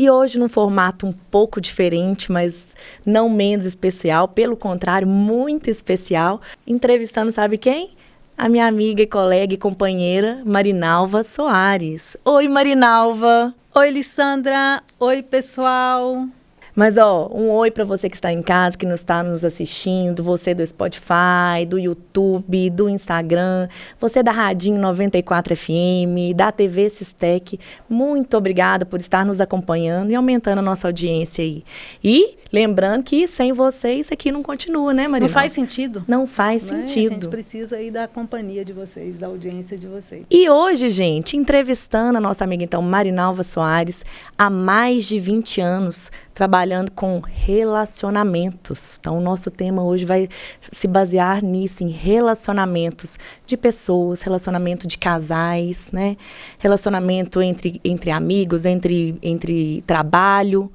E hoje num formato um pouco diferente, mas não menos especial, pelo contrário, muito especial, entrevistando sabe quem? A minha amiga e colega e companheira Marinalva Soares. Oi, Marinalva! Oi, Lissandra! Oi, pessoal! Mas, um oi para você que está em casa, que não está nos assistindo, você do Spotify, do YouTube, do Instagram, você da Radinho 94 FM, da TV Sistec. Muito obrigada por estar nos acompanhando e aumentando a nossa audiência aí. E lembrando que sem você isso aqui não continua, né, Marinalva? Não faz sentido. Não faz sentido. A gente precisa aí da companhia de vocês, da audiência de vocês. E hoje, gente, entrevistando a nossa amiga, então, Marinalva Soares, há mais de 20 anos, trabalhando com relacionamentos. Então, o nosso tema hoje vai se basear nisso, em relacionamentos de pessoas, relacionamento de casais, né? Relacionamento entre amigos, entre trabalho.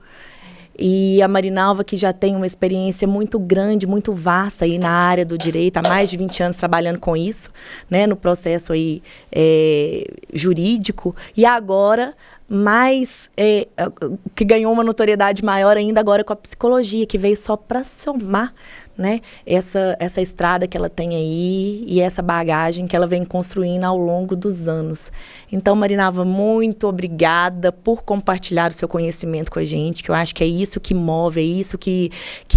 E a Marinalva, que já tem uma experiência muito grande, muito vasta aí na área do direito, há mais de 20 anos trabalhando com isso, né, no processo aí, jurídico, e agora que ganhou uma notoriedade maior ainda agora com a psicologia, que veio só para somar, né, essa estrada que ela tem aí e essa bagagem que ela vem construindo ao longo dos anos. Então, Marinalva, muito obrigada por compartilhar o seu conhecimento com a gente, que eu acho que é isso que move, é isso que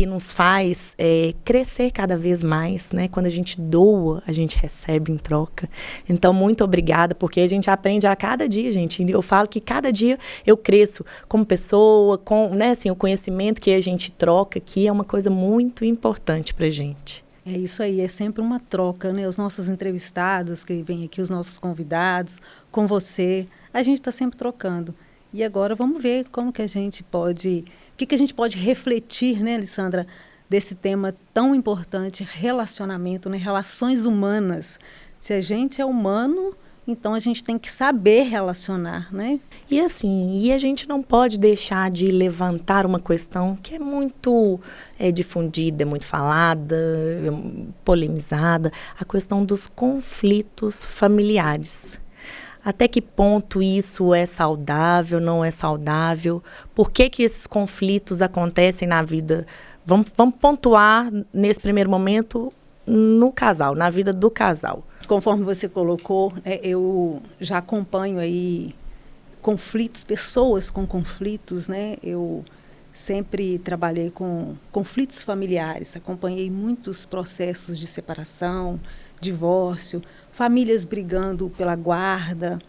nos faz crescer cada vez mais, né? Quando a gente doa, a gente recebe em troca. Então, muito obrigada, porque a gente aprende a cada dia, gente. Eu falo que cada dia eu cresço como pessoa, né, assim, o conhecimento que a gente troca aqui é uma coisa muito importante pra gente. É isso aí, é sempre uma troca, né? Os nossos entrevistados que vêm aqui, os nossos convidados, com você, a gente está sempre trocando. E agora vamos ver como que a gente pode, o que a gente pode refletir, né, Lissandra, desse tema tão importante, relacionamento, né? Relações humanas. Se a gente é humano, então a gente tem que saber relacionar, né? E assim, a gente não pode deixar de levantar uma questão que é muito difundida, é muito falada, polemizada, a questão dos conflitos familiares. Até que ponto isso é saudável, não é saudável? Por que esses conflitos acontecem na vida? Vamos pontuar nesse primeiro momento no casal, na vida do casal. Conforme você colocou, eu já acompanho aí conflitos, pessoas com conflitos, né? Eu sempre trabalhei com conflitos familiares, acompanhei muitos processos de separação, divórcio, famílias brigando pela guarda,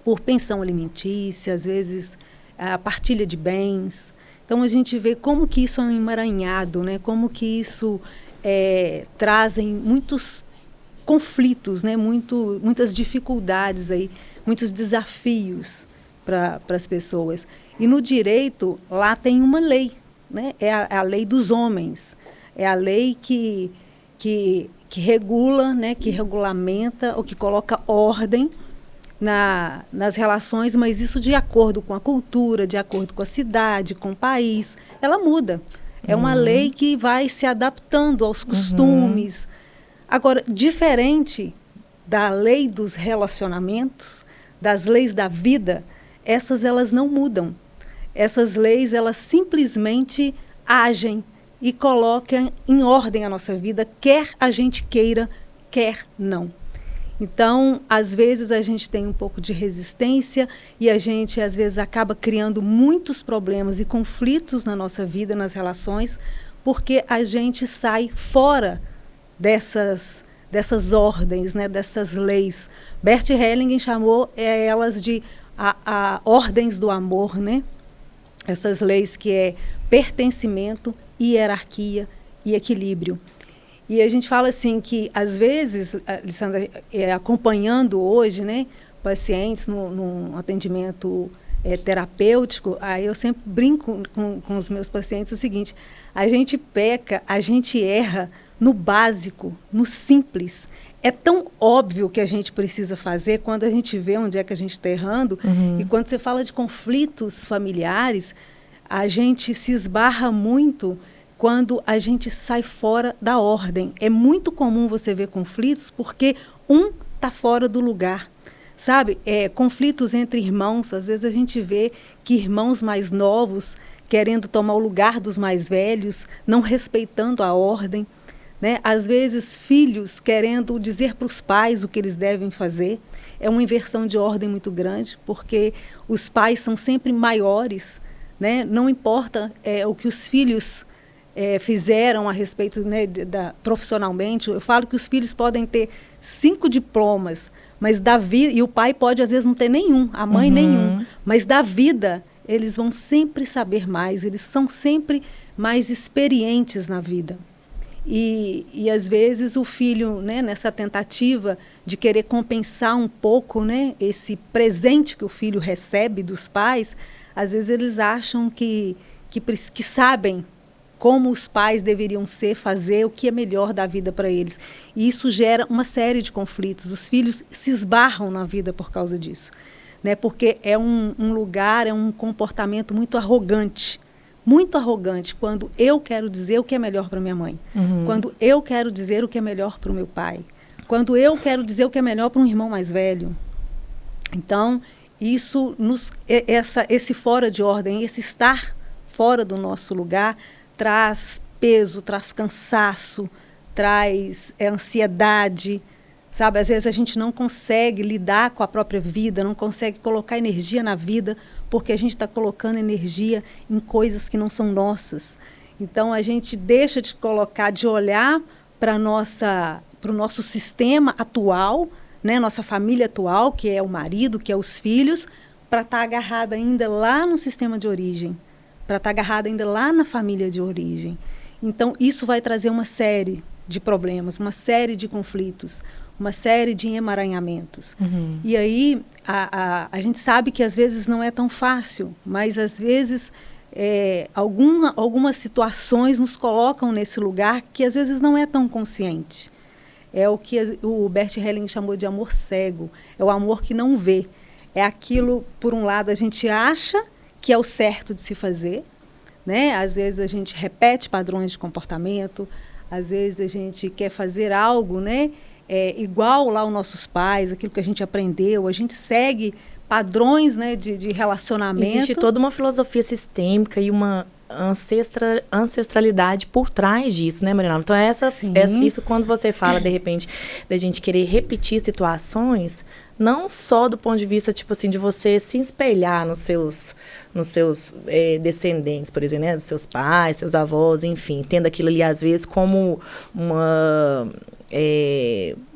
por pensão alimentícia, às vezes a partilha de bens. Então a gente vê como que isso é um emaranhado, né? Como que isso trazem muitos conflitos, né? Muitas dificuldades aí, muitos desafios para as pessoas. E no direito, lá tem uma lei, né? É a lei dos homens. É a lei que regula, né? Que regulamenta ou que coloca ordem nas relações, mas isso de acordo com a cultura, de acordo com a cidade, com o país. Ela muda. É uma lei que vai se adaptando aos costumes. Agora, diferente da lei dos relacionamentos, das leis da vida, elas não mudam. Essas leis, elas simplesmente agem e colocam em ordem a nossa vida, quer a gente queira, quer não. Então, às vezes, a gente tem um pouco de resistência e a gente, às vezes, acaba criando muitos problemas e conflitos na nossa vida, nas relações, porque a gente sai fora dessas ordens, né, dessas leis. Bert Hellinger chamou elas de ordens do amor, né? Essas leis que é pertencimento, hierarquia e equilíbrio. E a gente fala assim que, às vezes, Alessandra, acompanhando hoje, né, pacientes no atendimento terapêutico, aí eu sempre brinco com os meus pacientes o seguinte: a gente peca, a gente erra no básico, no simples. É tão óbvio que a gente precisa fazer quando a gente vê onde é que a gente está errando. E quando você fala de conflitos familiares, a gente se esbarra muito quando a gente sai fora da ordem. É muito comum você ver conflitos porque um está fora do lugar. sabe? Conflitos entre irmãos, às vezes a gente vê que irmãos mais novos querendo tomar o lugar dos mais velhos, não respeitando a ordem, né? Às vezes filhos querendo dizer para os pais o que eles devem fazer. É uma inversão de ordem muito grande, porque os pais são sempre maiores, né? Não importa o que os filhos fizeram a respeito, né, profissionalmente. Eu falo que os filhos podem ter 5 diplomas, mas da vida, e o pai pode às vezes não ter nenhum, a mãe nenhum, mas da vida eles vão sempre saber mais, eles são sempre mais experientes na vida. E às vezes o filho, né, nessa tentativa de querer compensar um pouco, né, esse presente que o filho recebe dos pais, às vezes eles acham que sabem como os pais deveriam ser, fazer o que é melhor da vida para eles. E isso gera uma série de conflitos. Os filhos se esbarram na vida por causa disso, né? Porque é um lugar, é um comportamento muito arrogante, quando eu quero dizer o que é melhor para minha mãe, quando eu quero dizer o que é melhor para o meu pai, quando eu quero dizer o que é melhor para um irmão mais velho. Então, isso esse fora de ordem, esse estar fora do nosso lugar, traz peso, traz cansaço, traz ansiedade, sabe? Às vezes a gente não consegue lidar com a própria vida, não consegue colocar energia na vida, porque a gente está colocando energia em coisas que não são nossas. Então, a gente deixa de olhar para o nosso sistema atual, né? Nossa família atual, que é o marido, que é os filhos, para estar agarrada ainda lá no sistema de origem, para estar agarrada ainda lá na família de origem. Então, isso vai trazer uma série de problemas, uma série de conflitos, uma série de emaranhamentos. E aí, a gente sabe que às vezes não é tão fácil, mas às vezes algumas situações nos colocam nesse lugar que às vezes não é tão consciente. É o que o Bert Helling chamou de amor cego, é o amor que não vê. É aquilo, por um lado, a gente acha que é o certo de se fazer, né? Às vezes a gente repete padrões de comportamento, às vezes a gente quer fazer algo, né, igual lá aos nossos pais, aquilo que a gente aprendeu, a gente segue padrões, né, de relacionamento. Existe toda uma filosofia sistêmica e uma ancestralidade por trás disso, né, Marinalva? Então, isso quando você fala, de repente, da gente querer repetir situações, não só do ponto de vista, tipo assim, de você se espelhar nos seus descendentes, por exemplo, né, dos seus pais, seus avós, enfim, tendo aquilo ali, às vezes, como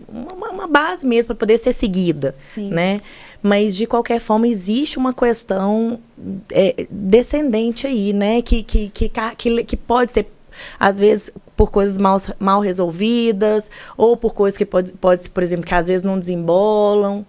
uma base mesmo para poder ser seguida, né? Mas, de qualquer forma, existe uma questão descendente aí, né? Que pode ser, às vezes, por coisas mal resolvidas, ou por coisas que pode, por exemplo, que às vezes não desembolam.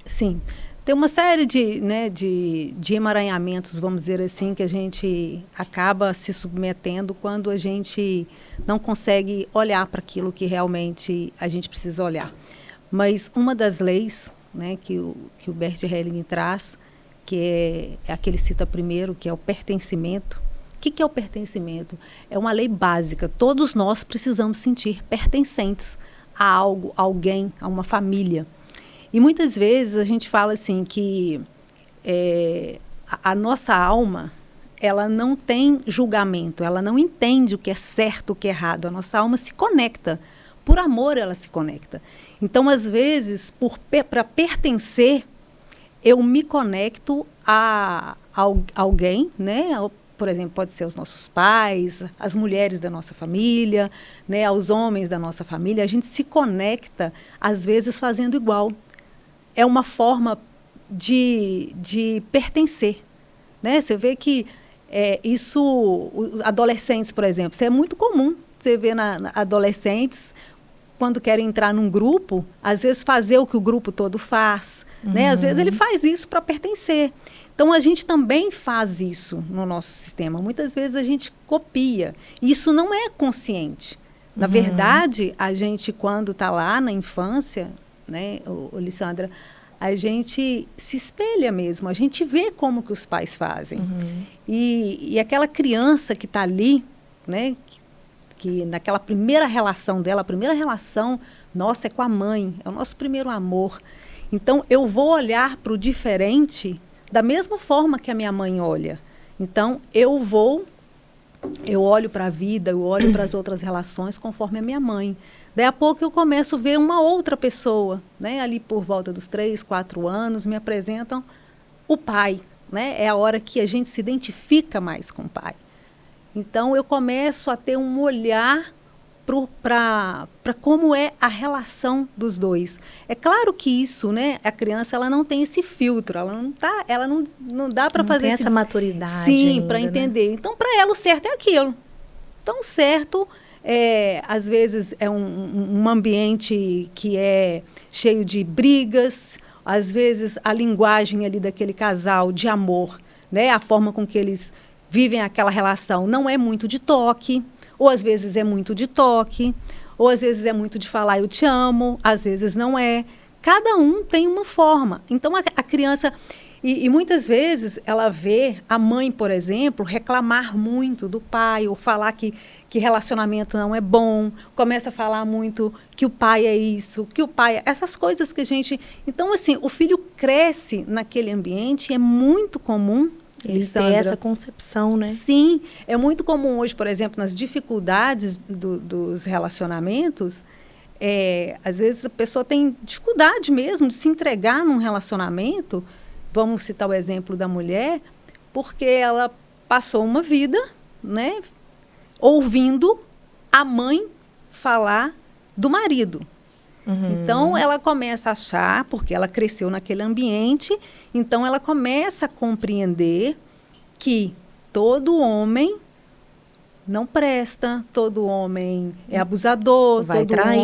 Sim. Tem uma série de emaranhamentos, vamos dizer assim, que a gente acaba se submetendo quando a gente não consegue olhar para aquilo que realmente a gente precisa olhar. Mas uma das leis, né, que o Bert Helling traz, que é a que ele cita primeiro, que é o pertencimento. O que é o pertencimento? É uma lei básica. Todos nós precisamos sentir pertencentes a algo, a alguém, a uma família. E muitas vezes a gente fala assim que a nossa alma, ela não tem julgamento, ela não entende o que é certo, o que é errado. A nossa alma se conecta. Por amor, ela se conecta. Então, às vezes, para pertencer, eu me conecto a alguém, né? Por exemplo, pode ser os nossos pais, as mulheres da nossa família, né? Aos homens da nossa família. A gente se conecta, às vezes, fazendo igual. É uma forma de pertencer, né? Você vê que os adolescentes, por exemplo, isso é muito comum. Você vê na adolescentes, quando querem entrar num grupo, às vezes fazer o que o grupo todo faz, né? Às vezes ele faz isso para pertencer. Então, a gente também faz isso no nosso sistema. Muitas vezes a gente copia. Isso não é consciente. Na verdade, a gente, quando está lá na infância, né, Lissandra, a gente se espelha mesmo. A gente vê como que os pais fazem. E aquela criança que está ali, né, que naquela primeira relação dela, a primeira relação nossa é com a mãe, é o nosso primeiro amor. Então, eu vou olhar para o diferente da mesma forma que a minha mãe olha. Então, eu olho para a vida, eu olho para as outras relações conforme a minha mãe. Daí a pouco eu começo a ver uma outra pessoa, né? Ali por volta dos 3, 4 anos, me apresentam o pai, né? É a hora que a gente se identifica mais com o pai. Então, eu começo a ter um olhar para como é a relação dos dois. É claro que isso, né? A criança ela não tem esse filtro, ela não dá para fazer tem essa maturidade. Sim, para entender. Né? Então, para ela o certo é aquilo. Então, certo, às vezes é um ambiente que é cheio de brigas, às vezes a linguagem ali daquele casal de amor, né? A forma com que eles vivem aquela relação não é muito de toque. Ou às vezes é muito de toque, ou às vezes é muito de falar eu te amo, às vezes não é. Cada um tem uma forma. Então, a criança... E muitas vezes ela vê a mãe, por exemplo, reclamar muito do pai, ou falar que relacionamento não é bom, começa a falar muito que o pai é isso, que o pai... Essas coisas que a gente... Então, assim, o filho cresce naquele ambiente, é muito comum... Ele tem essa concepção, né? Sim, é muito comum hoje, por exemplo, nas dificuldades dos relacionamentos, às vezes a pessoa tem dificuldade mesmo de se entregar num relacionamento, vamos citar o exemplo da mulher, porque ela passou uma vida, né, ouvindo a mãe falar do marido. Uhum. Então, ela começa a achar, porque ela cresceu naquele ambiente, então ela começa a compreender que todo homem não presta, todo homem é abusador,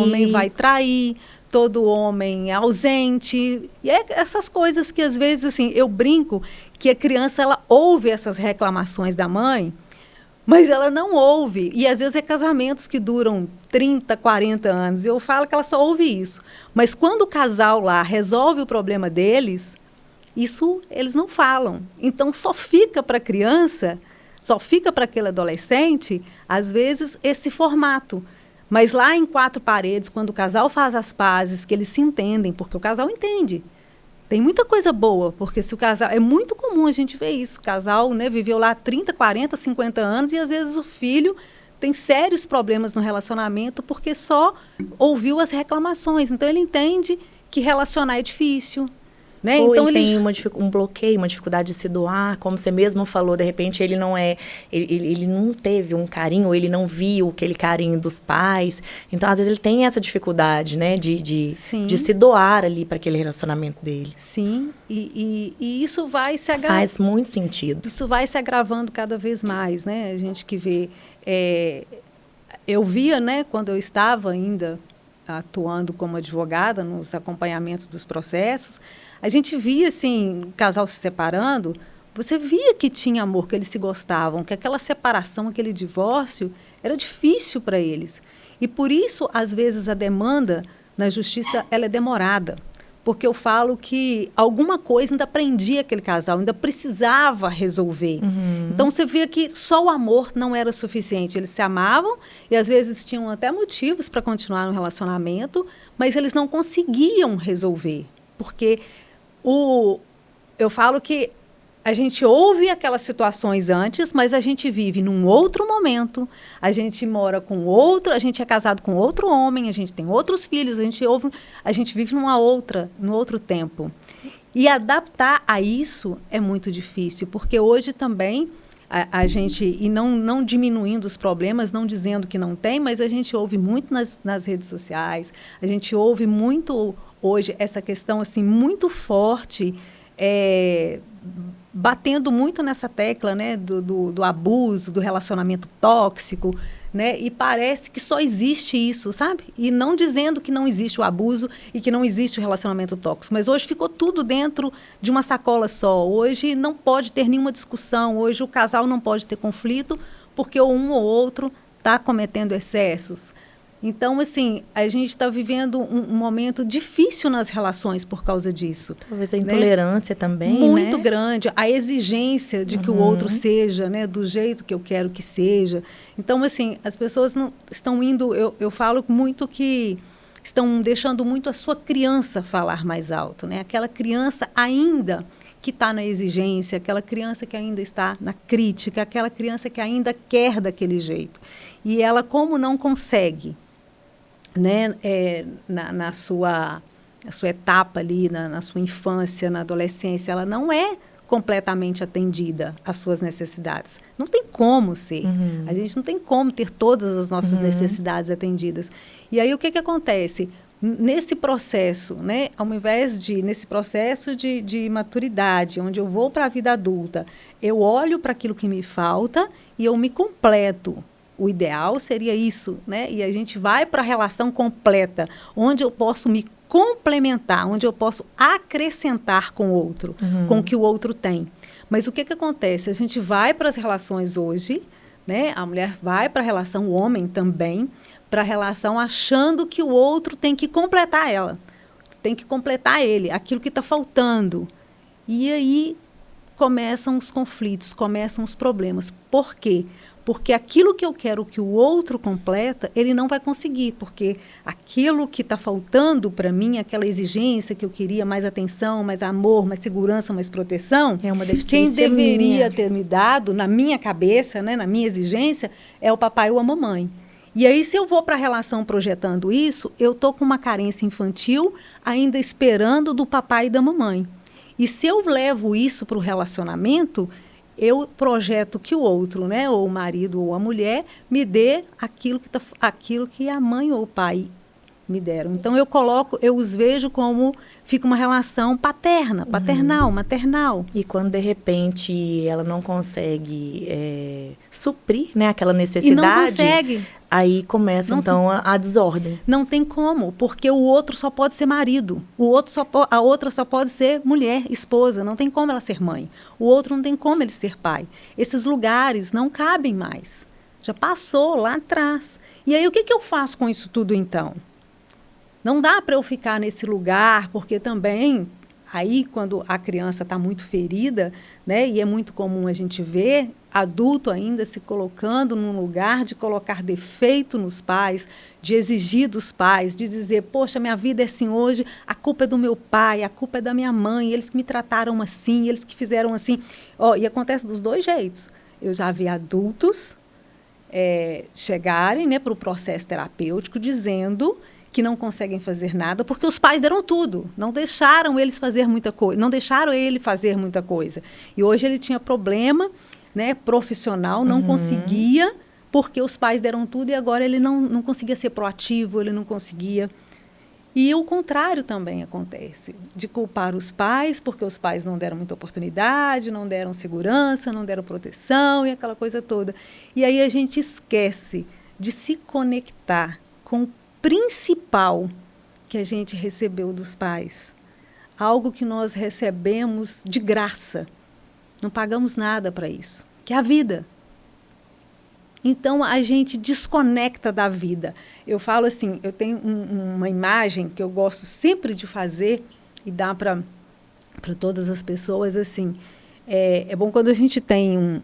homem vai trair, todo homem é ausente. E essas coisas que, às vezes, assim, eu brinco que a criança ela ouve essas reclamações da mãe, mas ela não ouve. E, às vezes, é casamentos que duram 30, 40 anos. Eu falo que ela só ouve isso. Mas quando o casal lá resolve o problema deles, isso eles não falam. Então, só fica para a criança, só fica para aquele adolescente, às vezes, esse formato. Mas lá em 4 paredes, quando o casal faz as pazes, que eles se entendem, porque o casal entende. Tem muita coisa boa, porque se o casal... É muito comum a gente ver isso. O casal, né, viveu lá 30, 40, 50 anos e, às vezes, o filho tem sérios problemas no relacionamento porque só ouviu as reclamações. Então, ele entende que relacionar é difícil. Né? Ou então, ele tem um bloqueio, uma dificuldade de se doar, como você mesmo falou, de repente ele não ele não teve um carinho, ou ele não viu aquele carinho dos pais. Então, às vezes, ele tem essa dificuldade, né, de se doar ali para aquele relacionamento dele. Sim, e isso vai se agravando. Faz muito sentido. Isso vai se agravando cada vez mais, né? A gente que vê... eu via, né, quando eu estava ainda atuando como advogada nos acompanhamentos dos processos, a gente via, assim, o casal se separando, você via que tinha amor, que eles se gostavam, que aquela separação, aquele divórcio, era difícil para eles. E por isso, às vezes, a demanda na justiça ela é demorada. Porque eu falo que alguma coisa ainda prendia aquele casal, ainda precisava resolver. Uhum. Então, você via que só o amor não era suficiente. Eles se amavam e, às vezes, tinham até motivos para continuar no relacionamento, mas eles não conseguiam resolver. Porque eu falo que a gente ouve aquelas situações antes, mas a gente vive num outro momento, a gente mora com outro, a gente é casado com outro homem, a gente tem outros filhos, a gente vive num outro tempo. E adaptar a isso é muito difícil, porque hoje também a gente, e não diminuindo os problemas, não dizendo que não tem, mas a gente ouve muito nas redes sociais, a gente ouve muito hoje essa questão assim, muito forte, batendo muito nessa tecla, né, do abuso, do relacionamento tóxico, né, e parece que só existe isso, sabe? E não dizendo que não existe o abuso e que não existe o relacionamento tóxico, mas hoje ficou tudo dentro de uma sacola só. Hoje não pode ter nenhuma discussão, hoje o casal não pode ter conflito porque um ou outro está cometendo excessos. Então, assim, a gente está vivendo um momento difícil nas relações por causa disso. Talvez a intolerância, né? Também, muito né? grande. A exigência de que o outro seja, né, do jeito que eu quero que seja. Então, assim, as pessoas não estão indo... Eu falo muito que estão deixando muito a sua criança falar mais alto, né? Aquela criança ainda que está na exigência, aquela criança que ainda está na crítica, aquela criança que ainda quer daquele jeito. E ela, como não consegue, né, na sua etapa ali, na sua infância, na adolescência, ela não é completamente atendida às suas necessidades. Não tem como ser. A gente não tem como ter todas as nossas necessidades atendidas. E aí, o que acontece? Nesse processo, né, ao invés de, nesse processo de maturidade, onde eu vou para a vida adulta, eu olho para aquilo que me falta e eu me completo. O ideal seria isso, né? E a gente vai para a relação completa, onde eu posso me complementar, onde eu posso acrescentar com o outro, com o que o outro tem. Mas o que acontece? A gente vai para as relações hoje, né? A mulher vai para a relação, o homem também, para a relação achando que o outro tem que completar ela, tem que completar ele, aquilo que está faltando. E aí começam os conflitos, começam os problemas. Por quê? Porque aquilo que eu quero que o outro completa, ele não vai conseguir, porque aquilo que está faltando para mim, aquela exigência que eu queria, mais atenção, mais amor, mais segurança, mais proteção, é uma deficiência quem deveria minha. ter me dado, na minha cabeça, né, na minha exigência, é o papai ou a mamãe. E aí, se eu vou para a relação projetando isso, eu estou com uma carência infantil ainda esperando do papai e da mamãe. E se eu levo isso para o relacionamento, eu projeto que o outro, né, ou o marido ou a mulher, me dê aquilo que a mãe ou o pai me deram. Então, eu os vejo como fica uma relação paternal, maternal. E quando, de repente, ela não consegue suprir, né, aquela necessidade... E não consegue. Aí começa, então, a desordem. Não tem como, porque o outro só pode ser marido. A outra só pode ser mulher, esposa. Não tem como ela ser mãe. O outro não tem como ele ser pai. Esses lugares não cabem mais. Já passou lá atrás. E aí, o que eu faço com isso tudo, então? Não dá para eu ficar nesse lugar, porque também... Aí, quando a criança está muito ferida, né, e é muito comum a gente ver adulto ainda se colocando num lugar de colocar defeito nos pais, de exigir dos pais, de dizer, poxa, minha vida é assim hoje, a culpa é do meu pai, a culpa é da minha mãe, eles que me trataram assim, eles que fizeram assim. E acontece dos dois jeitos. Eu já vi adultos chegarem, né, para o processo terapêutico dizendo... que não conseguem fazer nada, porque os pais deram tudo, não deixaram eles fazer muita coisa, não deixaram ele fazer muita coisa. E hoje ele tinha problema, né, profissional, não conseguia, porque os pais deram tudo e agora ele não conseguia ser proativo, ele não conseguia. E o contrário também acontece, de culpar os pais, porque os pais não deram muita oportunidade, não deram segurança, não deram proteção e aquela coisa toda. E aí a gente esquece de se conectar com o principal que a gente recebeu dos pais, algo que nós recebemos de graça, não pagamos nada para isso, que é a vida. Então, a gente desconecta da vida. Eu falo assim, eu tenho uma imagem que eu gosto sempre de fazer e dar para todas as pessoas, assim, é bom quando a gente tem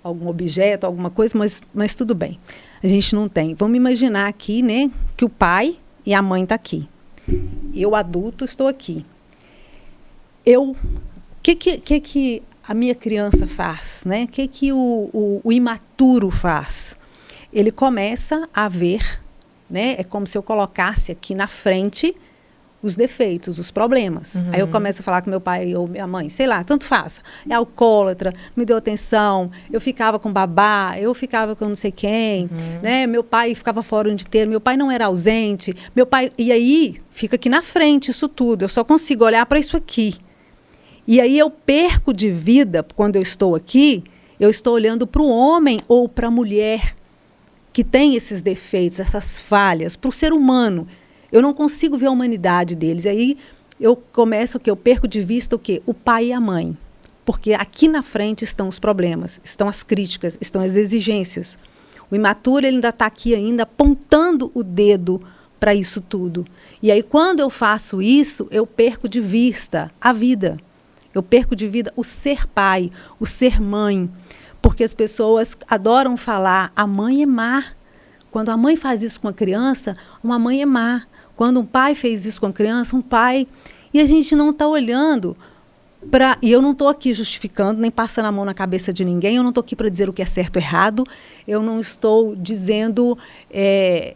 algum objeto, alguma coisa, mas tudo bem. A gente não tem. Vamos imaginar aqui, né, que o pai e a mãe estão aqui. Eu, adulto, estou aqui. O que a minha criança faz, né? O que o imaturo faz? Ele começa a ver, né? É como se eu colocasse aqui na frente os defeitos, os problemas. Aí eu começo a falar com meu pai ou minha mãe, sei lá, tanto faz. É alcoólatra, me deu atenção, eu ficava com babá, eu ficava com não sei quem, né? Meu pai ficava fora o dia inteiro, meu pai não era ausente, meu pai... E aí, fica aqui na frente isso tudo, eu só consigo olhar para isso aqui. E aí eu perco de vida, quando eu estou aqui, eu estou olhando para o homem ou para a mulher que tem esses defeitos, essas falhas, para o ser humano. Eu não consigo ver a humanidade deles. Aí eu perco de vista o quê? O pai e a mãe. Porque aqui na frente estão os problemas, estão as críticas, estão as exigências. O imaturo ele ainda está aqui ainda apontando o dedo para isso tudo. E aí quando eu faço isso, eu perco de vista a vida. Eu perco de vida o ser pai, o ser mãe. Porque as pessoas adoram falar, a mãe é má. Quando a mãe faz isso com a criança, uma mãe é má. Quando um pai fez isso com a criança, um pai... E a gente não está olhando para... E eu não estou aqui justificando, nem passando a mão na cabeça de ninguém, eu não estou aqui para dizer o que é certo ou errado, eu não estou dizendo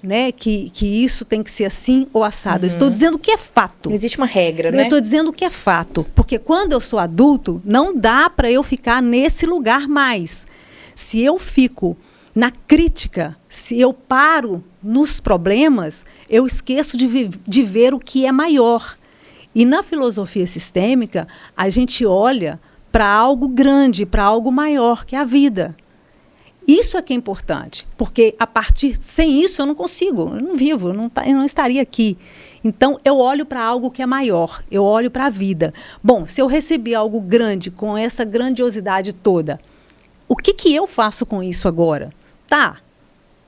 né, que isso tem que ser assim ou assado. Eu estou dizendo o que é fato. Não existe uma regra, né? Eu estou dizendo o que é fato. Porque quando eu sou adulto, não dá para eu ficar nesse lugar mais. Se eu fico na crítica, se eu paro nos problemas, eu esqueço de ver o que é maior. E na filosofia sistêmica, a gente olha para algo grande, para algo maior, que é a vida. Isso é que é importante, porque sem isso eu não consigo, eu não vivo, eu não estaria aqui. Então, eu olho para algo que é maior, eu olho para a vida. Bom, se eu recebi algo grande, com essa grandiosidade toda, o que eu faço com isso agora? Tá,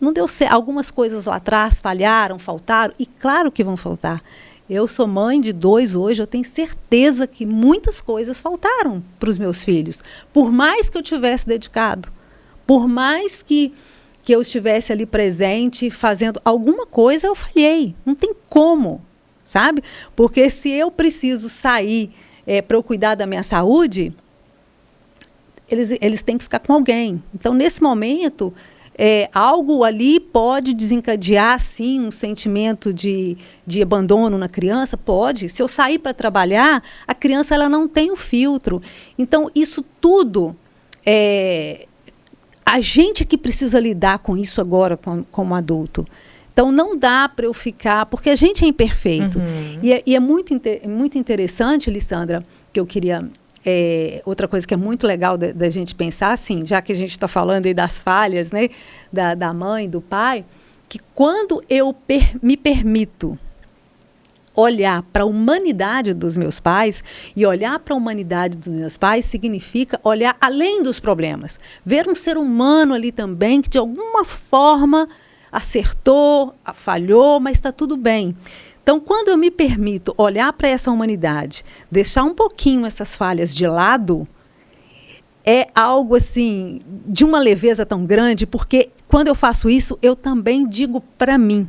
não deu certo, algumas coisas lá atrás falharam, faltaram, e claro que vão faltar. Eu sou mãe de 2 hoje, eu tenho certeza que muitas coisas faltaram para os meus filhos. Por mais que eu tivesse dedicado, por mais que eu estivesse ali presente, fazendo alguma coisa, eu falhei. Não tem como, sabe? Porque se eu preciso sair para eu cuidar da minha saúde, eles têm que ficar com alguém. Então, nesse momento... algo ali pode desencadear, sim, um sentimento de abandono na criança? Pode. Se eu sair para trabalhar, a criança ela não tem o filtro. Então, isso tudo, a gente que precisa lidar com isso agora como adulto. Então, não dá para eu ficar... Porque a gente é imperfeito. E é muito interessante, Lissandra, que eu queria... outra coisa que é muito legal da gente pensar, assim, já que a gente está falando aí das falhas, né, da mãe, do pai, que quando eu me permito olhar para a humanidade dos meus pais, e olhar para a humanidade dos meus pais significa olhar além dos problemas, ver um ser humano ali também que de alguma forma acertou, falhou, mas está tudo bem. Então, quando eu me permito olhar para essa humanidade, deixar um pouquinho essas falhas de lado, é algo assim, de uma leveza tão grande, porque quando eu faço isso, eu também digo para mim,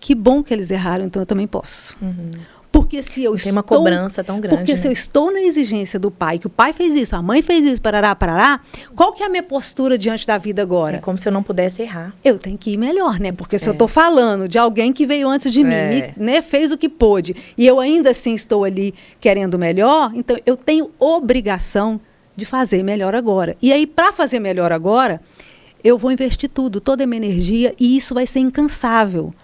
que bom que eles erraram, então eu também posso. Porque se eu Tem uma cobrança tão grande. Porque se eu estou na exigência do pai, que o pai fez isso, a mãe fez isso, parará, qual que é a minha postura diante da vida agora? É como se eu não pudesse errar. Eu tenho que ir melhor, né? Porque se eu estou falando de alguém que veio antes de mim, né, fez o que pôde, e eu ainda assim estou ali querendo melhor, então eu tenho obrigação de fazer melhor agora. E aí, para fazer melhor agora, eu vou investir tudo, toda a minha energia, e isso vai ser incansável.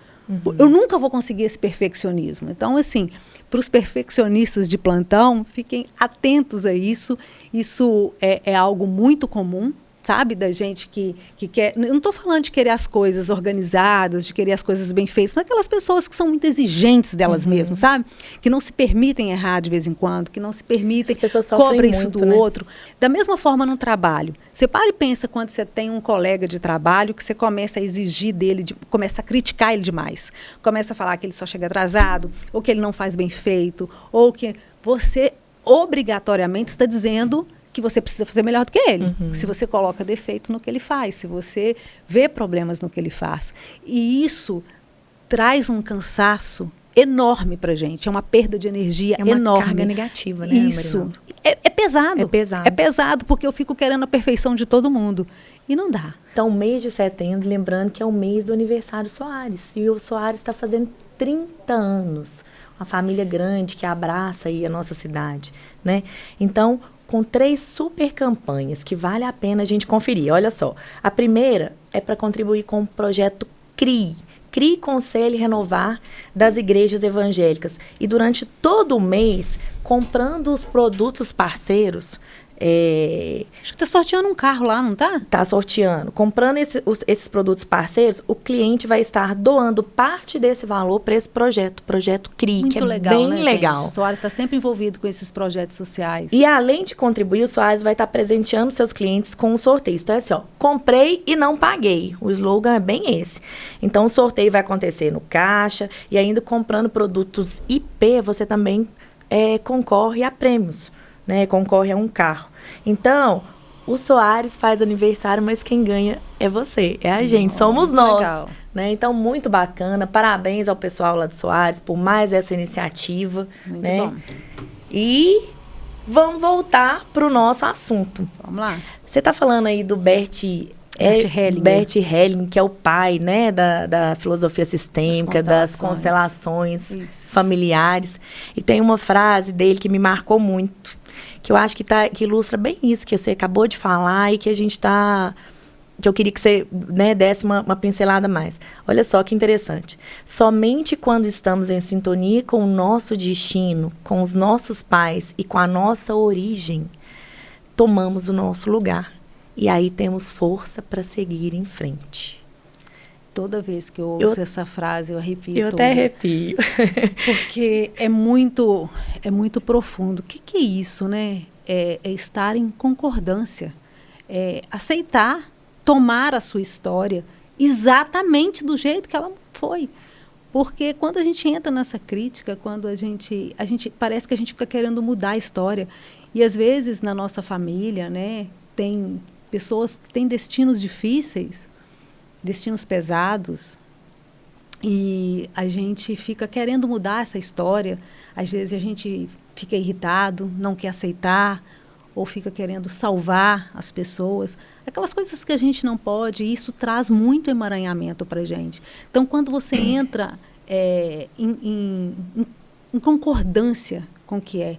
Eu nunca vou conseguir esse perfeccionismo. Então, assim, para os perfeccionistas de plantão, fiquem atentos a isso. Isso é algo muito comum, sabe? Da gente que quer... Eu não estou falando de querer as coisas organizadas, de querer as coisas bem feitas, mas aquelas pessoas que são muito exigentes delas mesmas, sabe? Que não se permitem errar de vez em quando, que não se permitem, cobrem isso do outro. Da mesma forma no trabalho. Você para e pensa quando você tem um colega de trabalho que você começa a exigir dele, começa a criticar ele demais. Começa a falar que ele só chega atrasado, ou que ele não faz bem feito, ou que você obrigatoriamente está dizendo... que você precisa fazer melhor do que ele. Se você coloca defeito no que ele faz, se você vê problemas no que ele faz. E isso traz um cansaço enorme para a gente. É uma perda de energia enorme. É uma carga negativa, né, isso. É pesado. É pesado. É pesado, porque eu fico querendo a perfeição de todo mundo. E não dá. Então, o mês de setembro, lembrando que é o mês do aniversário Soares. E o Soares está fazendo 30 anos. Uma família grande que abraça aí a nossa cidade, né? Então, com 3 super campanhas que vale a pena a gente conferir. Olha só, a primeira é para contribuir com o projeto CRI. CRI Conselho Renovar das Igrejas Evangélicas. E durante todo o mês, comprando os produtos parceiros... Acho que está sorteando um carro lá, não está? Está sorteando. Comprando esses produtos parceiros, o cliente vai estar doando parte desse valor para esse projeto CRI, muito que é legal, bem né, legal. Gente? O Soares está sempre envolvido com esses projetos sociais. E além de contribuir, o Soares vai estar presenteando seus clientes com um sorteio. Então é assim, ó, comprei e não paguei. O slogan é bem esse. Então o sorteio vai acontecer no caixa e ainda comprando produtos IP, você também concorre a prêmios, né? Concorre a um carro. Então, o Soares faz aniversário, mas quem ganha é você, é a gente, somos nós. Legal. Né? Então, muito bacana. Parabéns ao pessoal lá do Soares por mais essa iniciativa. Muito né? bom. E vamos voltar para o nosso assunto. Vamos lá. Você está falando aí do Bert Hellinger. Bert Hellinger, que é o pai, né, da filosofia sistêmica, das constelações familiares. E tem uma frase dele que me marcou muito, que eu acho que ilustra bem isso que você acabou de falar e que a gente está... que eu queria que você, né, desse uma pincelada mais. Olha só que interessante. Somente quando estamos em sintonia com o nosso destino, com os nossos pais e com a nossa origem, tomamos o nosso lugar. E aí temos força para seguir em frente. Toda vez que eu ouço essa frase, eu arrepio. Eu até arrepio. Porque é muito profundo. O que é isso, né? É estar em concordância. É aceitar, tomar a sua história exatamente do jeito que ela foi. Porque quando a gente entra nessa crítica, quando a gente parece que a gente fica querendo mudar a história. E às vezes na nossa família, né, tem pessoas que têm destinos difíceis, destinos pesados, e a gente fica querendo mudar essa história. Às vezes a gente fica irritado, não quer aceitar, ou fica querendo salvar as pessoas. Aquelas coisas que a gente não pode, e isso traz muito emaranhamento para a gente. Então, quando você entra em concordância com o que é,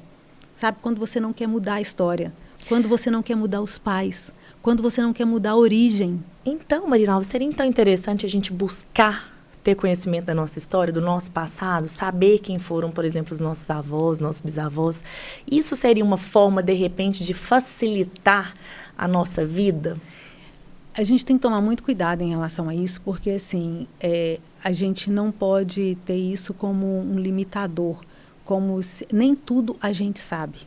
sabe? Quando você não quer mudar a história, quando você não quer mudar os pais, quando você não quer mudar a origem. Então, Marinalva, seria então interessante a gente buscar ter conhecimento da nossa história, do nosso passado, saber quem foram, por exemplo, os nossos avós, nossos bisavós. Isso seria uma forma, de repente, de facilitar a nossa vida? A gente tem que tomar muito cuidado em relação a isso, porque, assim, a gente não pode ter isso como um limitador, como se, nem tudo a gente sabe.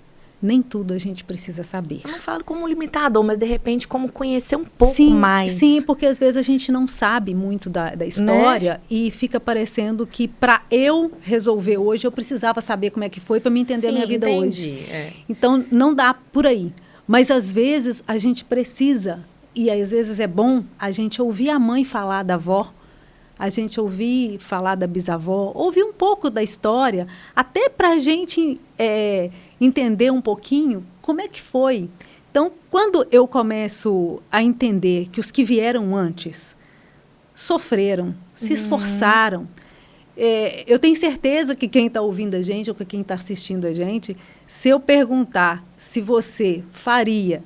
Nem tudo a gente precisa saber. Eu não falo como um limitador, mas de repente como conhecer um pouco mais. Sim, porque às vezes a gente não sabe muito da história, né? E fica parecendo que para eu resolver hoje, eu precisava saber como é que foi para me entender a minha vida hoje. Então, não dá por aí. Mas às vezes a gente precisa, e às vezes é bom a gente ouvir a mãe falar da avó, a gente ouvir falar da bisavó, ouvir um pouco da história, até para a gente entender um pouquinho como é que foi. Então, quando eu começo a entender que os que vieram antes sofreram, se esforçaram, eu tenho certeza que quem está ouvindo a gente ou que quem está assistindo a gente, se eu perguntar se você faria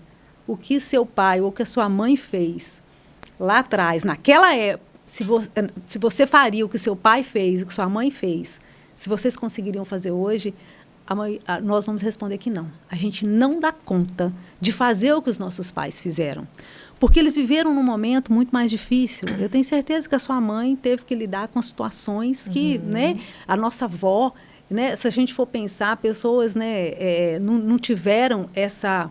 o que seu pai ou que a sua mãe fez lá atrás, naquela época, se você faria o que seu pai fez, o que sua mãe fez, se vocês conseguiriam fazer hoje, nós vamos responder que não. A gente não dá conta de fazer o que os nossos pais fizeram. Porque eles viveram num momento muito mais difícil. Eu tenho certeza que a sua mãe teve que lidar com situações que, né, a nossa avó, né, se a gente for pensar, pessoas, né, não tiveram essa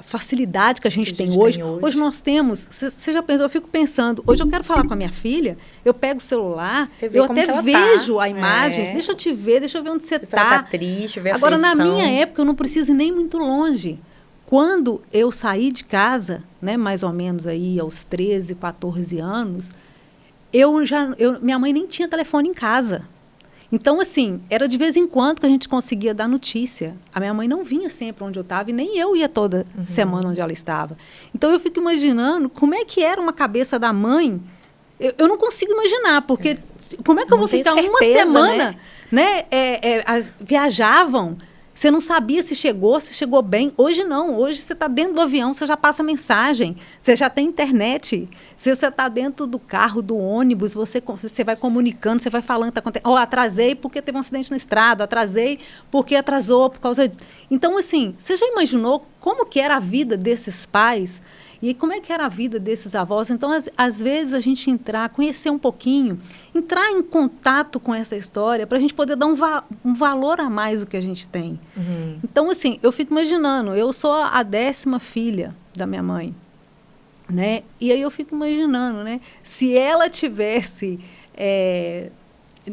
facilidade que a gente tem hoje. Hoje nós temos, você já pensou, eu fico pensando, hoje eu quero falar com a minha filha, eu pego o celular, eu até vejo a imagem, deixa eu te ver, deixa eu ver onde você está. Ela tá triste, ver a Agora, aflição. na minha época, eu não preciso ir nem muito longe. Quando eu saí de casa, né, mais ou menos aí aos 13, 14 anos, minha mãe nem tinha telefone em casa. Então, assim, era de vez em quando que a gente conseguia dar notícia. A minha mãe não vinha sempre onde eu estava e nem eu ia toda semana onde ela estava. Então, eu fico imaginando como é que era uma cabeça da mãe. Eu não consigo imaginar, porque como é que eu vou ficar uma semana, né? Viajavam, você não sabia se chegou bem. Hoje não, hoje você está dentro do avião, você já passa mensagem, você já tem internet. Se você está dentro do carro, do ônibus, você vai comunicando, você vai falando que está acontecendo. Atrasei porque teve um acidente na estrada, atrasei porque atrasou por causa de... Então, assim, você já imaginou como que era a vida desses pais? E como é que era a vida desses avós? Então, às vezes, a gente conhecer um pouquinho, entrar em contato com essa história para a gente poder dar um valor a mais do que a gente tem. Então, assim, eu fico imaginando, eu sou a 10ª filha da minha mãe, né? E aí eu fico imaginando, né? Se ela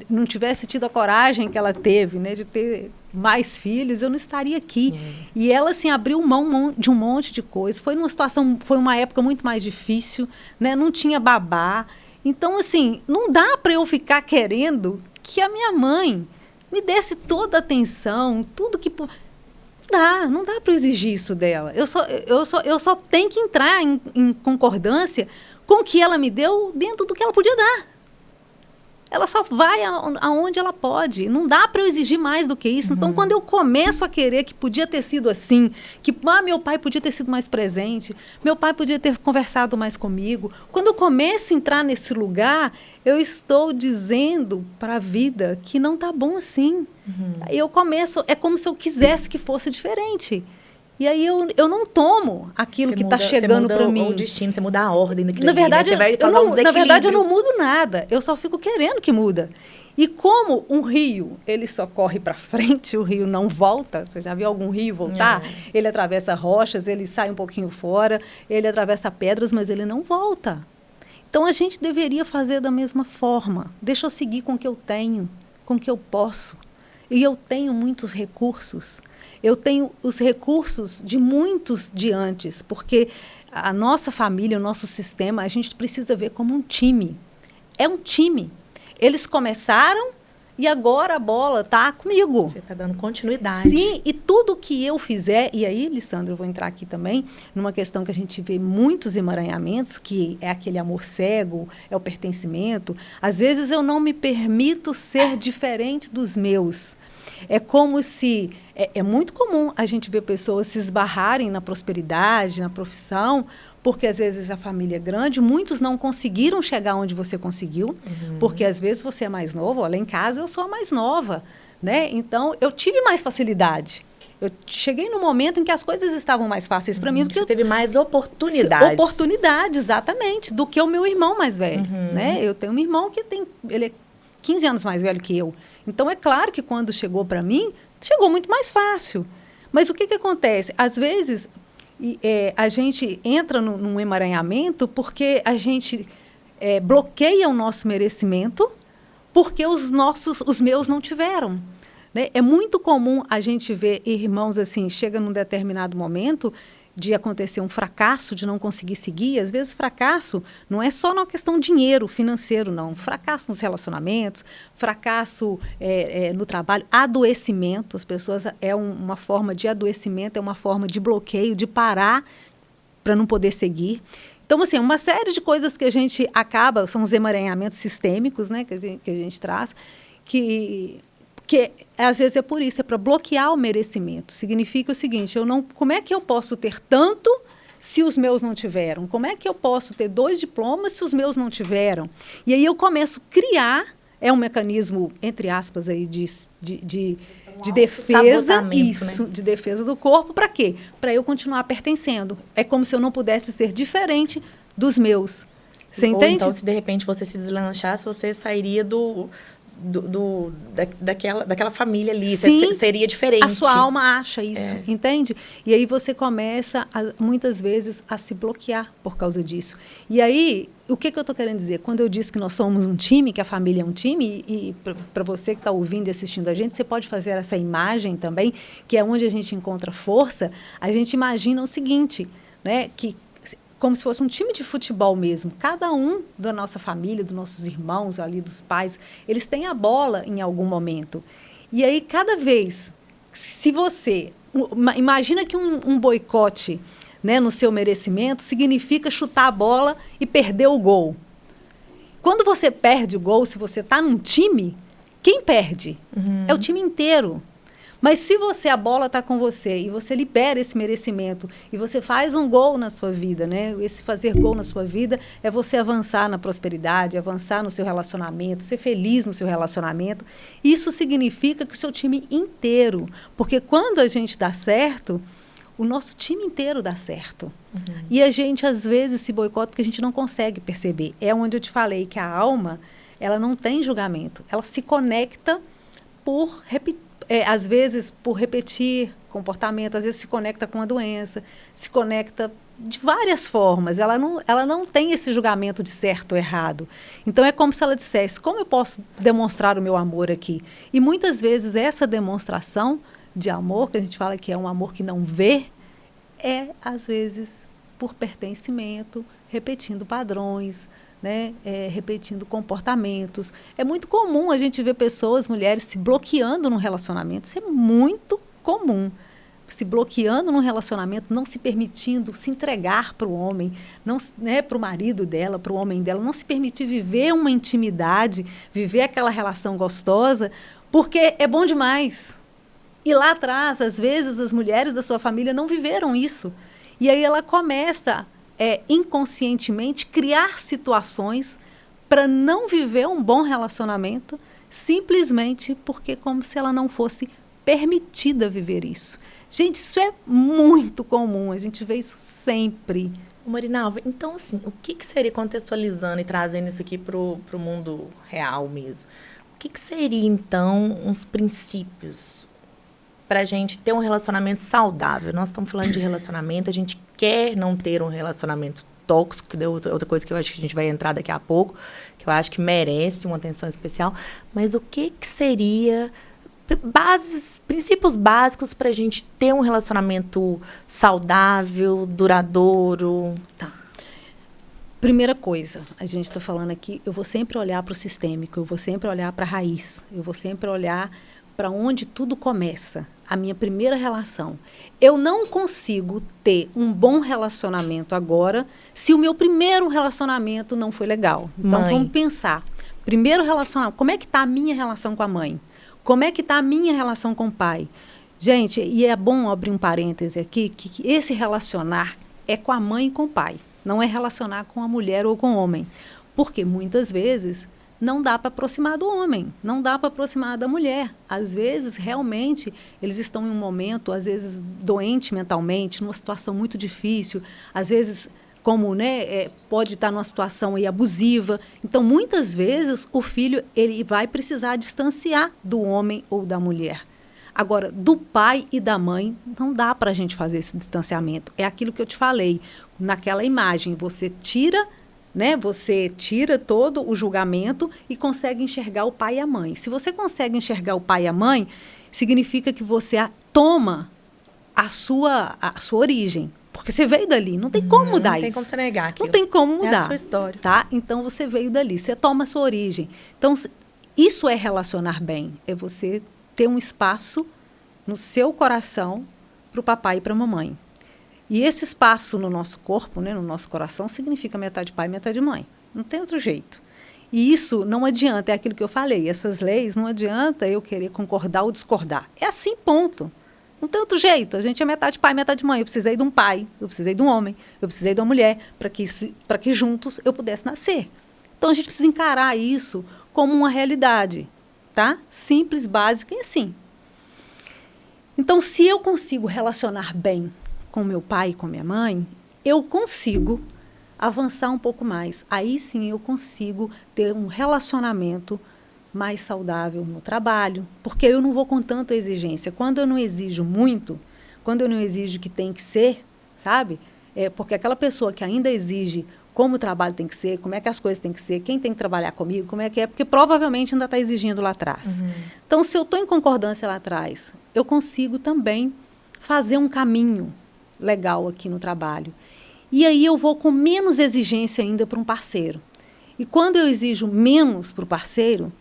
não tivesse tido a coragem que ela teve, né? De ter mais filhos, eu não estaria aqui. E ela, assim, abriu mão de um monte de coisa. Foi uma época muito mais difícil, né? Não tinha babá. Então, assim, não dá para eu ficar querendo que a minha mãe me desse toda a atenção, tudo que... Não dá para exigir isso dela. Eu só tenho que entrar em concordância com o que ela me deu dentro do que ela podia dar. Ela só vai aonde ela pode. Não dá para eu exigir mais do que isso. Então, quando eu começo a querer que podia ter sido assim, que meu pai podia ter sido mais presente, meu pai podia ter conversado mais comigo, quando eu começo a entrar nesse lugar, eu estou dizendo para a vida que não está bom assim. Eu começo, é como se eu quisesse que fosse diferente. E aí eu não tomo aquilo que está chegando para mim. O destino, você muda a ordem daquilo. Na verdade, né? Você vai causar um desequilíbrio. Na verdade, eu não mudo nada. Eu só fico querendo que muda. E como um rio, ele só corre para frente, o rio não volta. Você já viu algum rio voltar? Ele atravessa rochas, ele sai um pouquinho fora, ele atravessa pedras, mas ele não volta. Então, a gente deveria fazer da mesma forma. Deixa eu seguir com o que eu tenho, com o que eu posso. E eu tenho muitos recursos. Eu tenho os recursos de muitos de antes, porque a nossa família, o nosso sistema, a gente precisa ver como um time. É um time. Eles começaram e agora a bola está comigo. Você está dando continuidade. Sim, e tudo que eu fizer... E aí, Lissandra, eu vou entrar aqui também numa questão que a gente vê muitos emaranhamentos, que é aquele amor cego, é o pertencimento. Às vezes eu não me permito ser diferente dos meus. É como se... É muito comum a gente ver pessoas se esbarrarem na prosperidade, na profissão, porque às vezes a família é grande, muitos não conseguiram chegar onde você conseguiu, porque às vezes você é mais novo. Olha, em casa eu sou a mais nova, né? Então, eu tive mais facilidade. Eu cheguei no momento em que as coisas estavam mais fáceis para mim do que você teve mais oportunidades. Oportunidades, exatamente, do que o meu irmão mais velho, né? Eu tenho um irmão que ele é 15 anos mais velho que eu. Então, é claro que quando chegou para mim, chegou muito mais fácil. Mas o que acontece? Às vezes, a gente entra num emaranhamento porque a gente bloqueia o nosso merecimento porque os meus não tiveram. Né? É muito comum a gente ver irmãos assim, chega num determinado momento de acontecer um fracasso, de não conseguir seguir. Às vezes, fracasso não é só na questão dinheiro, financeiro, não. Fracasso nos relacionamentos, fracasso no trabalho, adoecimento. As pessoas, uma forma de adoecimento, é uma forma de bloqueio, de parar para não poder seguir. Então, assim, uma série de coisas que a gente acaba, são os emaranhamentos sistêmicos, né, que a gente traz, que às vezes é por isso, é para bloquear o merecimento. Significa o seguinte, como é que eu posso ter tanto se os meus não tiveram? Como é que eu posso ter 2 diplomas se os meus não tiveram? E aí eu começo a criar, um mecanismo, entre aspas, aí, de defesa, isso, né? De defesa do corpo, para quê? Para eu continuar pertencendo. É como se eu não pudesse ser diferente dos meus. Você entende? Ou então, se de repente você se deslanchasse, você sairia daquela família ali. Sim, seria diferente. A sua alma acha isso, entende? E aí você começa, muitas vezes, a se bloquear por causa disso. E aí, o que eu estou querendo dizer? Quando eu disse que nós somos um time, que a família é um time, e para você que está ouvindo e assistindo a gente, você pode fazer essa imagem também, que é onde a gente encontra força. A gente imagina o seguinte, né, que como se fosse um time de futebol mesmo. Cada um da nossa família, dos nossos irmãos, ali dos pais, eles têm a bola em algum momento. E aí, cada vez, se você... Imagina que um boicote, né, no seu merecimento significa chutar a bola e perder o gol. Quando você perde o gol, se você está num time, quem perde? É o time inteiro. Mas se a bola está com você e você libera esse merecimento e você faz um gol na sua vida, né? Esse fazer gol na sua vida é você avançar na prosperidade, avançar no seu relacionamento, ser feliz no seu relacionamento. Isso significa que o seu time inteiro, porque quando a gente dá certo, o nosso time inteiro dá certo. E a gente, às vezes, se boicota porque a gente não consegue perceber. É onde eu te falei que a alma, ela não tem julgamento. Ela se conecta por repetir. Às vezes, por repetir comportamento, às vezes se conecta com a doença, se conecta de várias formas. Ela não tem esse julgamento de certo ou errado. Então, é como se ela dissesse, como eu posso demonstrar o meu amor aqui? E muitas vezes essa demonstração de amor, que a gente fala que é um amor que não vê, é, às vezes, por pertencimento, repetindo padrões, né? Repetindo comportamentos. É muito comum a gente ver pessoas, mulheres, se bloqueando num relacionamento. Isso é muito comum. Se bloqueando num relacionamento, não se permitindo se entregar para o homem, não, né, para o marido dela, para o homem dela, não se permitir viver uma intimidade, viver aquela relação gostosa, porque é bom demais. E lá atrás, às vezes, as mulheres da sua família não viveram isso. E aí ela começa, inconscientemente, criar situações para não viver um bom relacionamento, simplesmente porque como se ela não fosse permitida viver isso. Gente, isso é muito comum, a gente vê isso sempre. Marinalva, então, assim, o que seria, contextualizando e trazendo isso aqui para o mundo real mesmo, o que seria, então, uns princípios para a gente ter um relacionamento saudável? Nós estamos falando de relacionamento, a gente quer não ter um relacionamento tóxico, que é outra coisa que eu acho que a gente vai entrar daqui a pouco, que eu acho que merece uma atenção especial, mas o que seria princípios básicos para a gente ter um relacionamento saudável, duradouro? Tá. Primeira coisa, a gente está falando aqui, eu vou sempre olhar para o sistêmico, eu vou sempre olhar para a raiz, eu vou sempre olhar para onde tudo começa, a minha primeira relação. Eu não consigo ter um bom relacionamento agora se o meu primeiro relacionamento não foi legal. Então, vamos pensar. Primeiro relacionamento, como é que está a minha relação com a mãe? Como é que está a minha relação com o pai? Gente, e é bom abrir um parêntese aqui, que esse relacionar é com a mãe e com o pai. Não é relacionar com a mulher ou com o homem. Porque muitas vezes não dá para aproximar do homem, não dá para aproximar da mulher. Às vezes, realmente, eles estão em um momento, às vezes, doente mentalmente, numa situação muito difícil, às vezes, como, né, pode estar numa situação aí abusiva. Então, muitas vezes, o filho ele vai precisar distanciar do homem ou da mulher. Agora, do pai e da mãe, não dá para a gente fazer esse distanciamento. É aquilo que eu te falei. Naquela imagem, você tira, né, você tira todo o julgamento e consegue enxergar o pai e a mãe. Se você consegue enxergar o pai e a mãe, significa que você toma a sua origem. Porque você veio dali, não tem como mudar isso. Não tem como você negar aquilo. Não tem como mudar. É a sua história. Tá? Então, você veio dali, você toma a sua origem. Então, isso é relacionar bem. É você ter um espaço no seu coração para o papai e para a mamãe. E esse espaço no nosso corpo, né, no nosso coração, significa metade pai e metade mãe. Não tem outro jeito. E isso não adianta, é aquilo que eu falei. Essas leis, não adianta eu querer concordar ou discordar. É assim, ponto. Não tem outro jeito. A gente é metade pai, metade mãe. Eu precisei de um pai, eu precisei de um homem, eu precisei de uma mulher, para que juntos eu pudesse nascer. Então, a gente precisa encarar isso como uma realidade, tá? Simples, básica e assim. Então, se eu consigo relacionar bem com meu pai e com minha mãe, eu consigo avançar um pouco mais. Aí sim eu consigo ter um relacionamento mais saudável no trabalho, porque eu não vou com tanta exigência. Quando eu não exijo muito, quando eu não exijo que tem que ser, sabe? Porque aquela pessoa que ainda exige como o trabalho tem que ser, como é que as coisas têm que ser, quem tem que trabalhar comigo, como é que é, porque provavelmente ainda está exigindo lá atrás. Uhum. Então, se eu estou em concordância lá atrás, eu consigo também fazer um caminho legal aqui no trabalho. E aí eu vou com menos exigência ainda para um parceiro. E quando eu exijo menos para o parceiro,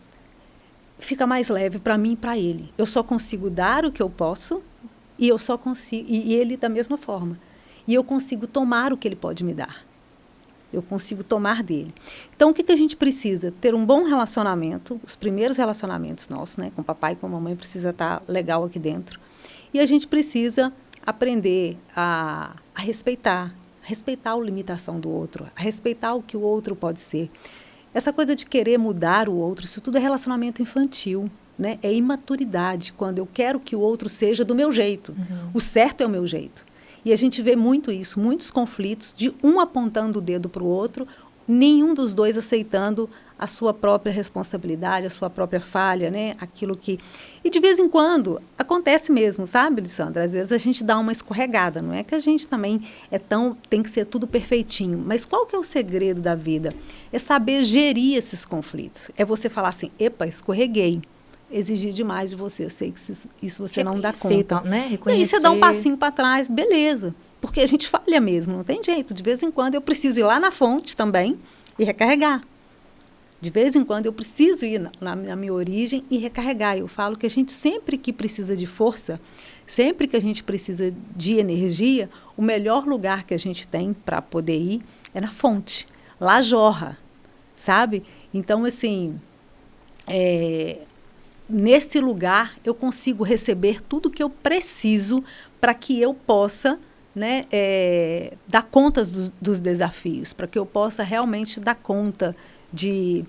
fica mais leve para mim e para ele. Eu só consigo dar o que eu posso e eu só consigo e ele da mesma forma. E eu consigo tomar o que ele pode me dar. Eu consigo tomar dele. Então, o que a gente precisa? Ter um bom relacionamento, os primeiros relacionamentos nossos, né, com o papai e com a mamãe, precisa estar legal aqui dentro. E a gente precisa aprender a respeitar a limitação do outro, a respeitar o que o outro pode ser. Essa coisa de querer mudar o outro, isso tudo é relacionamento infantil, né? É imaturidade, quando eu quero que o outro seja do meu jeito. Uhum. O certo é o meu jeito. E a gente vê muito isso, muitos conflitos de um apontando o dedo para o outro, nenhum dos dois aceitando a sua própria responsabilidade, a sua própria falha, né? Aquilo que... E de vez em quando acontece mesmo, sabe, Lissandra? Às vezes a gente dá uma escorregada, não é que a gente também tem que ser tudo perfeitinho, mas qual que é o segredo da vida? É saber gerir esses conflitos. É você falar assim, epa, escorreguei. exigir demais de você. Eu sei que isso você não dá conta. Então, né? Reconhecer. E aí você dá um passinho para trás, beleza. Porque a gente falha mesmo, não tem jeito. De vez em quando eu preciso ir lá na fonte também e recarregar. De vez em quando eu preciso ir na minha origem e recarregar. Eu falo que a gente sempre que precisa de força, sempre que a gente precisa de energia, o melhor lugar que a gente tem para poder ir é na fonte. Lá jorra, sabe? Então, assim, nesse lugar eu consigo receber tudo que eu preciso para que eu possa, né, dar conta dos desafios, para que eu possa realmente dar conta de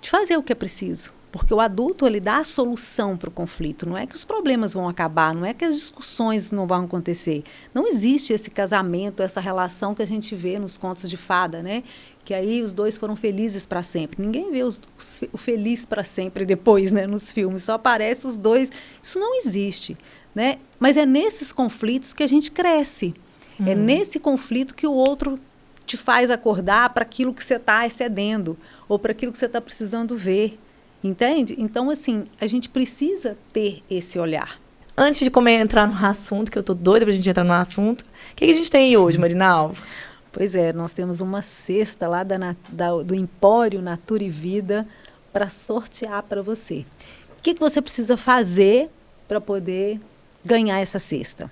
fazer o que é preciso. Porque o adulto, ele dá a solução para o conflito. Não é que os problemas vão acabar, não é que as discussões não vão acontecer. Não existe esse casamento, essa relação que a gente vê nos contos de fada, né? Que aí os dois foram felizes para sempre. Ninguém vê o feliz para sempre depois, né, nos filmes. Só aparece os dois. Isso não existe, né? Mas é nesses conflitos que a gente cresce. É nesse conflito que o outro te faz acordar para aquilo que você está excedendo ou para aquilo que você está precisando ver. Entende? Então, assim, a gente precisa ter esse olhar. Antes de entrar no assunto, que eu tô doida pra gente entrar no assunto, o que a gente tem aí hoje, Marinalva? Pois é, nós temos uma cesta lá do Empório Natura e Vida para sortear para você. O que você precisa fazer para poder ganhar essa cesta?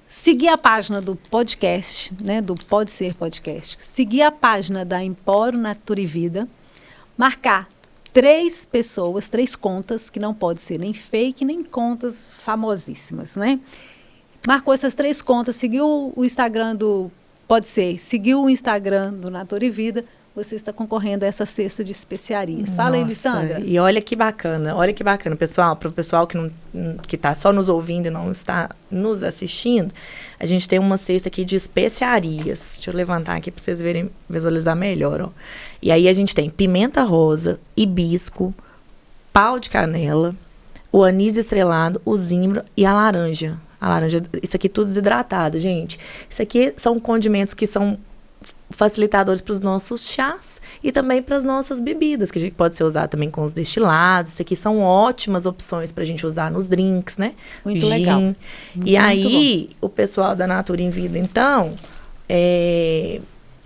Seguir a página do podcast, né, do Pode Ser Podcast. Seguir a página da Empório Natura e Vida. Marcar 3 pessoas, 3 contas, que não pode ser nem fake, nem contas famosíssimas, né? Marcou essas 3 contas, seguiu o Instagram do Pode Ser, seguiu o Instagram do Natura e Vida, você está concorrendo a essa cesta de especiarias. Fala aí, Lissandra. E olha que bacana, pessoal, para o pessoal que está só nos ouvindo e não está nos assistindo, a gente tem uma cesta aqui de especiarias. Deixa eu levantar aqui para vocês verem, visualizar melhor, ó. E aí a gente tem pimenta rosa, hibisco, pau de canela, o anis estrelado, o zimbro e a laranja. A laranja, isso aqui tudo desidratado, gente. Isso aqui são condimentos que são facilitadores para os nossos chás e também para as nossas bebidas, que a gente pode ser usado também com os destilados. Isso aqui são ótimas opções para a gente usar nos drinks, né? Muito legal. E aí, o pessoal da Natura em Vida, então,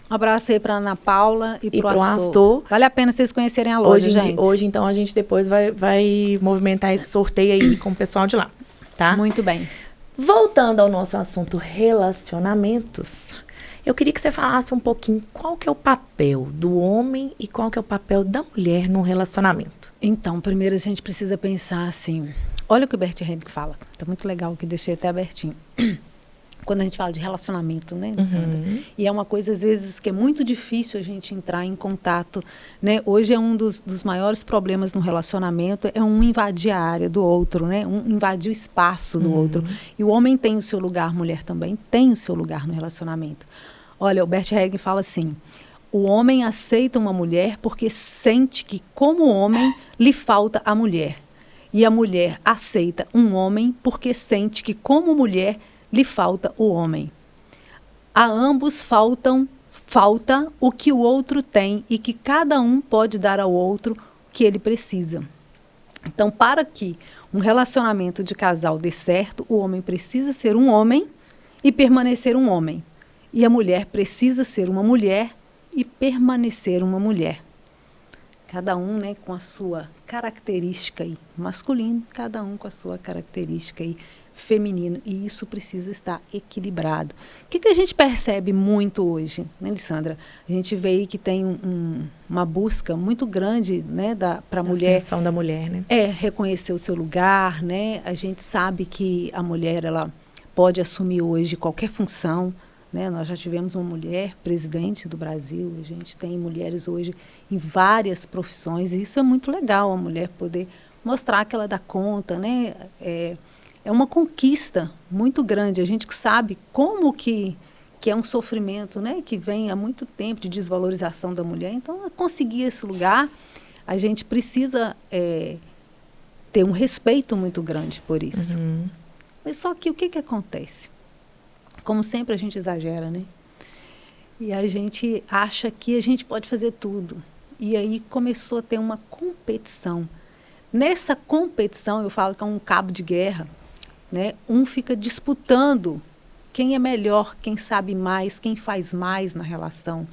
Um abraço aí para Ana Paula e pro Astor. Astor. Vale a pena vocês conhecerem a loja, gente. Hoje, então, a gente depois vai movimentar esse sorteio aí com o pessoal de lá, tá? Muito bem. Voltando ao nosso assunto relacionamentos, eu queria que você falasse um pouquinho qual que é o papel do homem e qual que é o papel da mulher num relacionamento. Então, primeiro a gente precisa pensar assim, olha o que o Bert Hellinger fala, tá muito legal, que deixei até abertinho. Quando a gente fala de relacionamento, né, Sandra? E é uma coisa, às vezes, que é muito difícil a gente entrar em contato, né? Hoje é um dos maiores problemas no relacionamento, é um invadir a área do outro, né? Um invadir o espaço do outro. E o homem tem o seu lugar, a mulher também tem o seu lugar no relacionamento. Olha, o Bert Hellinger fala assim, o homem aceita uma mulher porque sente que, como homem, lhe falta a mulher. E a mulher aceita um homem porque sente que, como mulher, lhe falta o homem. A ambos falta o que o outro tem e que cada um pode dar ao outro o que ele precisa. Então, para que um relacionamento de casal dê certo, o homem precisa ser um homem e permanecer um homem. E a mulher precisa ser uma mulher e permanecer uma mulher. Cada um, né, com a sua característica aí, masculino, cada um com a sua característica aí, feminino, e isso precisa estar equilibrado. O que a gente percebe muito hoje, né, Lissandra? A gente vê aí que tem uma busca muito grande, né, para a mulher. A ascensão da mulher, né? Reconhecer o seu lugar, né? A gente sabe que a mulher, ela pode assumir hoje qualquer função, né? Nós já tivemos uma mulher presidente do Brasil, a gente tem mulheres hoje em várias profissões, e isso é muito legal, a mulher poder mostrar que ela dá conta, né? É uma conquista muito grande. A gente que sabe como que é um sofrimento, né, que vem há muito tempo de desvalorização da mulher. Então, conseguir esse lugar, a gente precisa ter um respeito muito grande por isso. Mas só que o que acontece? Como sempre, a gente exagera, né? E a gente acha que a gente pode fazer tudo. E aí começou a ter uma competição. nessa competição, eu falo que é um cabo de guerra, né? Um fica disputando quem é melhor, quem sabe mais, quem faz mais na relação.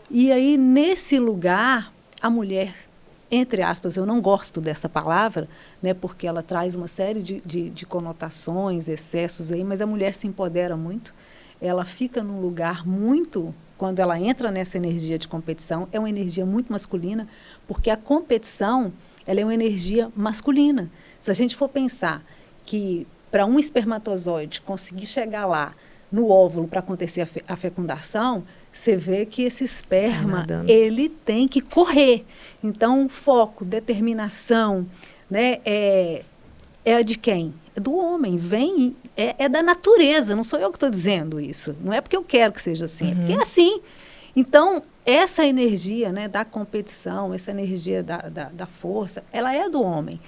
E aí, nesse lugar, a mulher, entre aspas, eu não gosto dessa palavra, né, porque ela traz uma série de conotações, excessos aí, mas a mulher se empodera muito, ela fica num lugar muito, quando ela entra nessa energia de competição, é uma energia muito masculina, porque a competição, ela é uma energia masculina. Se a gente for pensar que para um espermatozoide conseguir chegar lá no óvulo para acontecer a fecundação, você vê que esse esperma, ele tem que correr. Então, foco, determinação, né, é a de quem? É do homem, vem, é da natureza, não sou eu que estou dizendo isso. Não é porque eu quero que seja assim, é porque é assim. Então, essa energia, né, da competição, essa energia da força, ela é do homem.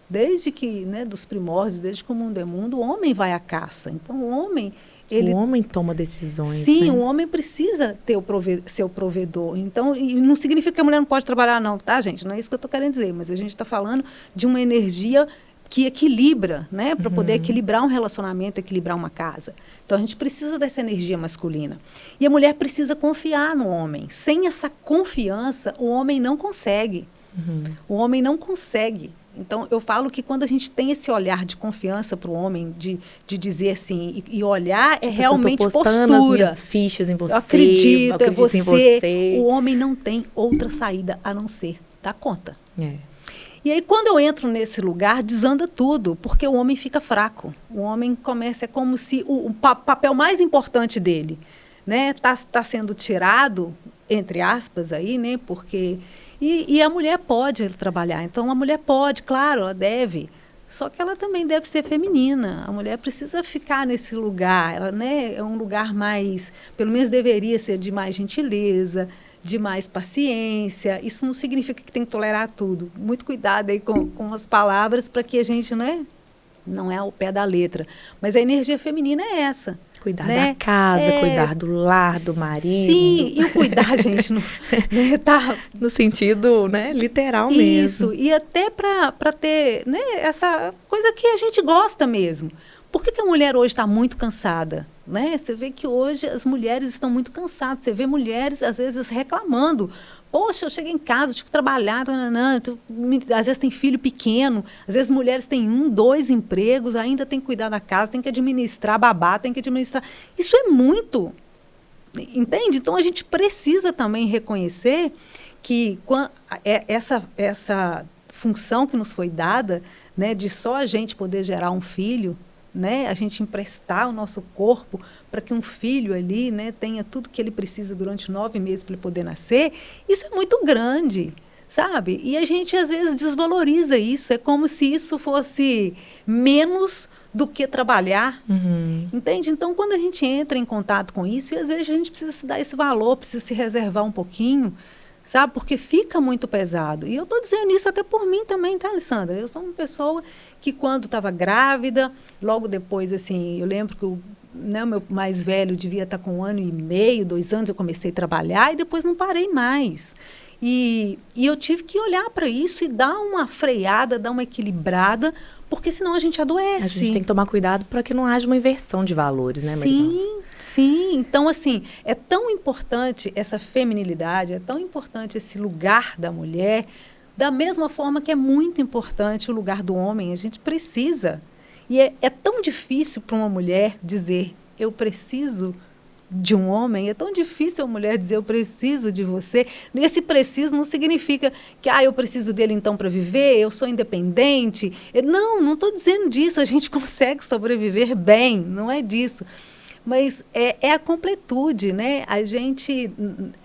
Desde que, né, dos primórdios, desde que o mundo é mundo, o homem vai à caça. Então, o homem... O homem toma decisões. Sim, né? O homem precisa ter ser o provedor. Então, e não significa que a mulher não pode trabalhar, não, tá, gente? Não é isso que eu estou querendo dizer, mas a gente está falando de uma energia que equilibra, né? Para poder equilibrar um relacionamento, equilibrar uma casa. Então, a gente precisa dessa energia masculina. E a mulher precisa confiar no homem. Sem essa confiança, o homem não consegue. O homem não consegue. Então, eu falo que quando a gente tem esse olhar de confiança para o homem, de dizer assim, e olhar tipo, é realmente postura. Eu tô postando as minhas fichas em você. Eu acredito em você. O homem não tem outra saída a não ser dar conta. É. E aí, quando eu entro nesse lugar, desanda tudo, porque o homem fica fraco. O homem começa, é como se o papel mais importante dele, né, tá sendo tirado, entre aspas, aí, né, porque... E a mulher pode trabalhar. Então, a mulher pode, claro, ela deve. Só que ela também deve ser feminina. A mulher precisa ficar nesse lugar. Ela, né, é um lugar mais... Pelo menos deveria ser de mais gentileza, de mais paciência. Isso não significa que tem que tolerar tudo. Muito cuidado aí com as palavras para que a gente, né, não é ao pé da letra. Mas a energia feminina é essa. Cuidar né? da casa, cuidar do lar, do marido. Sim, e o cuidar, gente, né, tá no sentido, né, literal mesmo. Isso, e até para ter, né, essa coisa que a gente gosta mesmo. Por que a mulher hoje está muito cansada? Né? Você vê que hoje as mulheres estão muito cansadas. Você vê mulheres, às vezes, reclamando. Poxa, eu cheguei em casa, tive que trabalhar, às vezes tem filho pequeno, às vezes mulheres têm 1, 2 empregos, ainda tem que cuidar da casa, tem que administrar babá, tem que administrar... Isso é muito, entende? Então, a gente precisa também reconhecer que essa função que nos foi dada, né, de só a gente poder gerar um filho, né, a gente emprestar o nosso corpo para que um filho ali, né, tenha tudo que ele precisa durante 9 meses para ele poder nascer, isso é muito grande, sabe? E a gente, às vezes, desvaloriza isso. É como se isso fosse menos do que trabalhar, entende? Então, quando a gente entra em contato com isso, e às vezes a gente precisa se dar esse valor, precisa se reservar um pouquinho, sabe? Porque fica muito pesado. E eu estou dizendo isso até por mim também, tá, Alessandra? Eu sou uma pessoa que, quando estava grávida, logo depois, assim, eu lembro que o meu mais velho devia estar com 1 ano e meio, 2 anos, eu comecei a trabalhar e depois não parei mais. E eu tive que olhar para isso e dar uma freada, dar uma equilibrada, porque senão a gente adoece. A gente tem que tomar cuidado para que não haja uma inversão de valores, né, Maria? Sim. Então, assim, é tão importante essa feminilidade, é tão importante esse lugar da mulher, da mesma forma que é muito importante o lugar do homem. A gente precisa. E é tão difícil para uma mulher dizer, eu preciso de um homem, é tão difícil a mulher dizer, eu preciso de você. E esse preciso não significa que, eu preciso dele então para viver, eu sou independente. Não estou dizendo disso, a gente consegue sobreviver bem, não é disso. Mas é a completude, né? A gente,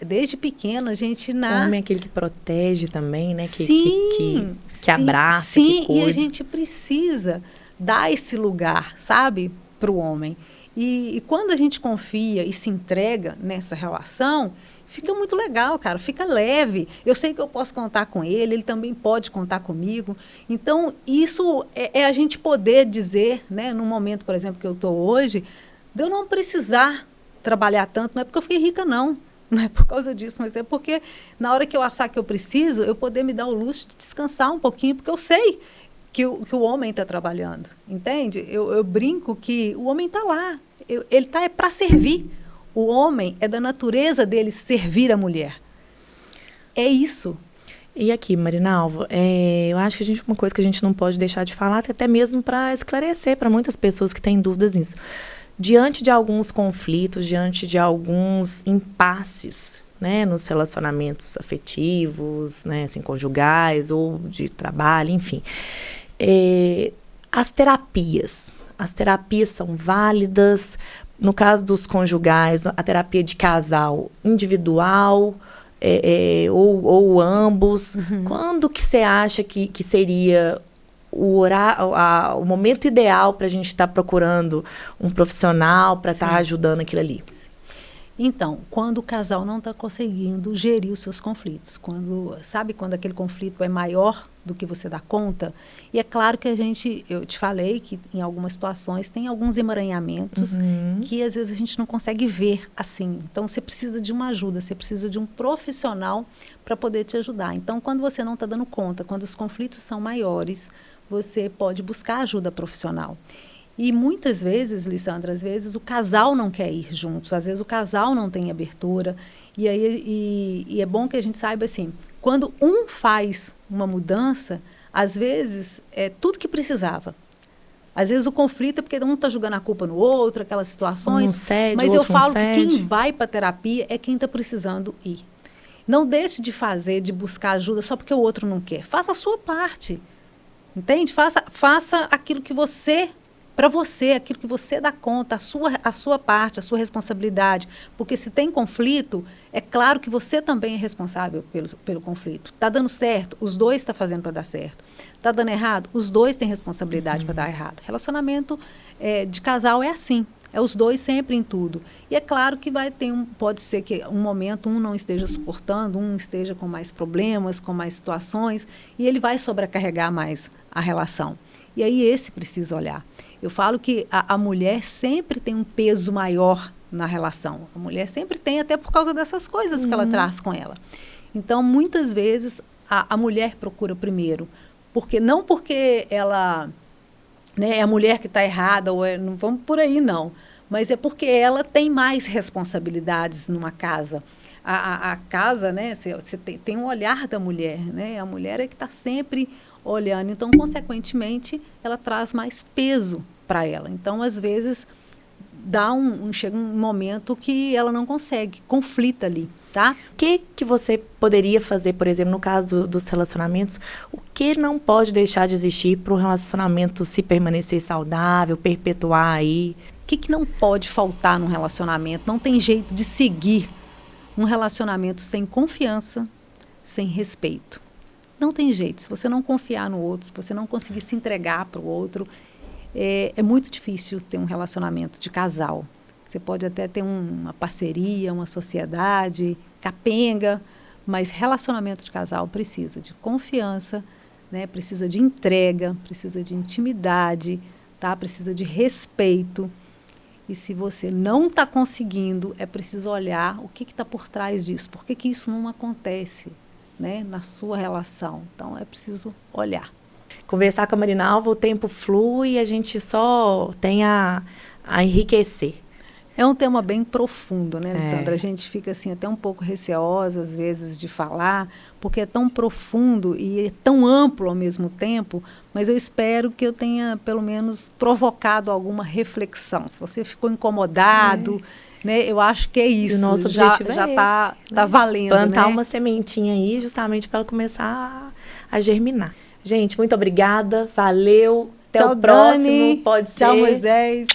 desde pequena, a gente... O homem é aquele que protege também, né? Sim, que abraça, sim, que cuida. E a gente precisa dar esse lugar, sabe, para o homem. E quando a gente confia e se entrega nessa relação, fica muito legal, cara, fica leve. Eu sei que eu posso contar com ele, ele também pode contar comigo. Então, isso é a gente poder dizer, né, no momento, por exemplo, que eu estou hoje, de eu não precisar trabalhar tanto, não é porque eu fiquei rica, não. Não é por causa disso, mas é porque na hora que eu achar que eu preciso, eu poder me dar o luxo de descansar um pouquinho, porque eu sei que o homem está trabalhando, entende? Eu brinco que o homem está lá, ele está para servir. O homem é da natureza dele servir a mulher. É isso. E aqui, Marinalva, eu acho que uma coisa que a gente não pode deixar de falar, até mesmo para esclarecer para muitas pessoas que têm dúvidas nisso. Diante de alguns conflitos, diante de alguns impasses, né, nos relacionamentos afetivos, né, assim, conjugais ou de trabalho, enfim, as terapias são válidas. No caso dos conjugais, a terapia de casal individual, ou ambos. Uhum. Quando que você acha que seria o momento ideal para a gente estar procurando um profissional para estar ajudando aquilo ali? Então, quando o casal não está conseguindo gerir os seus conflitos, quando aquele conflito é maior do que você dá conta, e é claro que eu te falei que em algumas situações tem alguns emaranhamentos que às vezes a gente não consegue ver assim. Então, você precisa de uma ajuda, você precisa de um profissional para poder te ajudar. Então, quando você não está dando conta, quando os conflitos são maiores, você pode buscar ajuda profissional. E muitas vezes, Lissandra, às vezes o casal não quer ir juntos, às vezes o casal não tem abertura. E é bom que a gente saiba assim, quando um faz uma mudança, às vezes é tudo que precisava. Às vezes o conflito é porque um está jogando a culpa no outro, aquelas situações. Um cede, mas o eu outro falo não que cede. quem vai para a terapia é quem está precisando ir. Não deixe de fazer, de buscar ajuda só porque o outro não quer. Faça a sua parte. Entende? Faça aquilo que você... para você, aquilo que você dá conta, a sua parte, a sua responsabilidade. Porque se tem conflito, é claro que você também é responsável pelo conflito. Está dando certo, os dois estão fazendo para dar certo. Está dando errado, os dois têm responsabilidade para dar errado. Relacionamento de casal é assim, é os dois sempre em tudo. E é claro que pode ser que um momento um não esteja suportando, um esteja com mais problemas, com mais situações, e ele vai sobrecarregar mais a relação. E aí esse precisa olhar. Eu falo que a mulher sempre tem um peso maior na relação. A mulher sempre tem, até por causa dessas coisas que ela traz com ela. Então, muitas vezes, a mulher procura primeiro. Não porque ela é a mulher que está errada, não vamos por aí, não. Mas é porque ela tem mais responsabilidades numa casa. A casa, né, você tem um olhar da mulher, né? A mulher é que está sempre olhando. Então, consequentemente, ela traz mais peso para ela. Então, às vezes, chega um momento que ela não consegue, conflita ali, tá? O que você poderia fazer, por exemplo, no caso dos relacionamentos, o que não pode deixar de existir para o relacionamento se permanecer saudável, perpetuar aí? O que não pode faltar num relacionamento? Não tem jeito de seguir um relacionamento sem confiança, sem respeito. Não tem jeito. Se você não confiar no outro, se você não conseguir se entregar para o outro, é muito difícil ter um relacionamento de casal. Você pode até ter uma parceria, uma sociedade, capenga, mas relacionamento de casal precisa de confiança, né? Precisa de entrega, precisa de intimidade, tá? Precisa de respeito. E se você não está conseguindo, é preciso olhar o que está por trás disso. Por que isso não acontece, né, na sua relação? Então, é preciso olhar. Conversar com a Marinalva, o tempo flui e a gente só tem a enriquecer. É um tema bem profundo, né, Lissandra? A gente fica assim até um pouco receosa, às vezes, de falar, porque é tão profundo e é tão amplo ao mesmo tempo, mas eu espero que eu tenha, pelo menos, provocado alguma reflexão. Se você ficou incomodado, né, eu acho que é isso. E o nosso objetivo já está valendo. Plantar, né? uma sementinha aí, justamente para ela começar a germinar. Gente, muito obrigada, valeu. Até Tchau, o próximo. Dani. Pode ser. Tchau, Moisés.